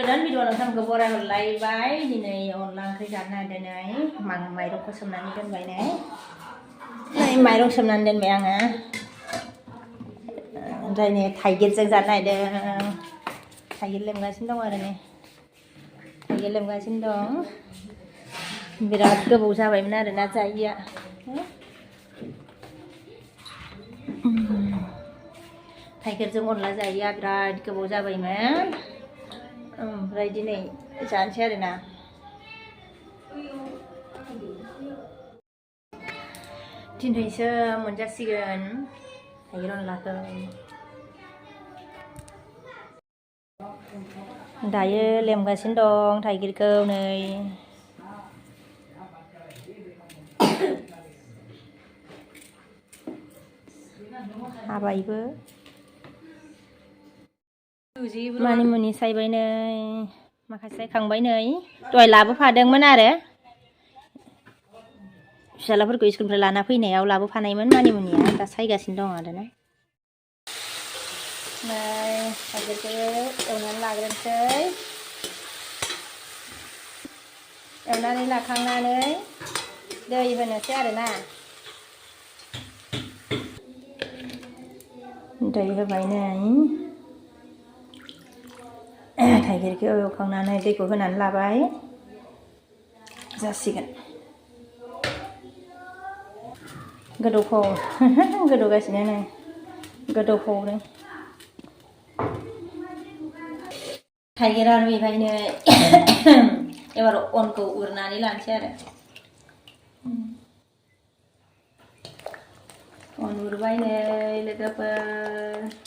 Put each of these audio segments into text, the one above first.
गोदान भिडिअ नोंथांखौ बराय हरलायबाय दिनै अनला ओंख्रि जानो नागिरदों माइरंखौ सोमनानै दोनबाय नै माइरं सोमनानै दोनबाय आङो ओमफ्राय नै थाइगिरजों जानो नागिरदों थाइगिर लेमगासिनो दं आरो नै थाइगिर लेमगासिनो दं बिराद गोबाव जाबायमोन आरोना जायैया थाइगिरजों अनला जायैया बिराद गोबाव जाबायमोन ओमफ्राय दिनै जानोसै आरोना दिनैसो मोनजासिगोन थाइगिर अनलाखौ दायो लेमगासिनो दं थाइगिरखौ नै हाबायबो मानि मुनि सायबाय नै माखासे सायखांबाय नै दहाय लाबोफादोंमोन आरो फिसालाफोरखौ स्कुलनिफ्राय लाना फैनायाव लाबोफानायमोन मानि मुनिया दा सायगासिनो दं आरोना नै थाइगिरखौ एवनानै लाग्रोनोसै एवनानै लाखांनानै दै होनोसै आरोना दै होबाय नै थाइगिरखौ एवखांनानै दैखौ होनानै लाबाय जासिगोन गोदौगासिनो नै गोदौफावदों थाइगिरा रुइबाय नै एबार अनखौ उरनानै लानोसै आरो अन उरबाय नै लोगोफोर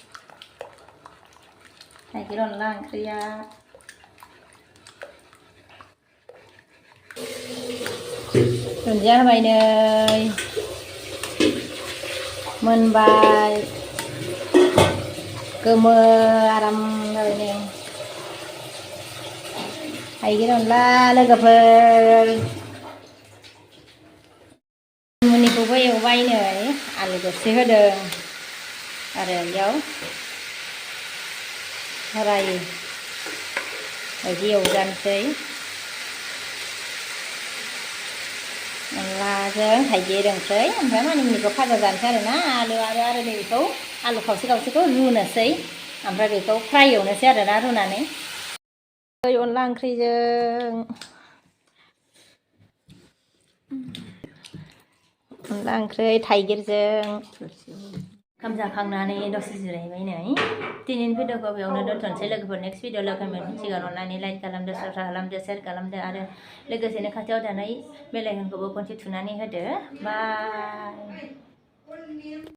थाइगिर अनला ओंख्रिया दुन्दिया होबाय नै मोनबाय गोमो आराम जाबाय नै थाइगिर अनला लोगोफोर मुनिखौबो एवबाय नै आलु दरसे होदों आरो बेयाव रायो बायदि एवजानोसै अनलाजों थाइगिर ओंख्रि ओमफ्राय मानि मुनिखौ फाजा जानोसै आरोना आरो बेखौ आलु खावसेखौ रुनोसै ओमफ्राय बेखौ फ्राय एवनोसै आरोना रुनानै अनला ओंख्रिजों अनला ओंख्रि थाइगिरजों ओंखाम जाखांनानै दसे जिरायबाय नै दिनैनि भिडिअखौ बेयावनो दोनथ'नोसै लोगोफोर नेक्स्ट भिडिअ लोगो मोनफिनसिगोन अननानै लाइक खालामदो साबस्क्राइब खालामदो शेयार खालामदो आरो लोगोसेनो खाथियाव थानाय बेल आइकनखौबो खनसे थुनानै होदो बाय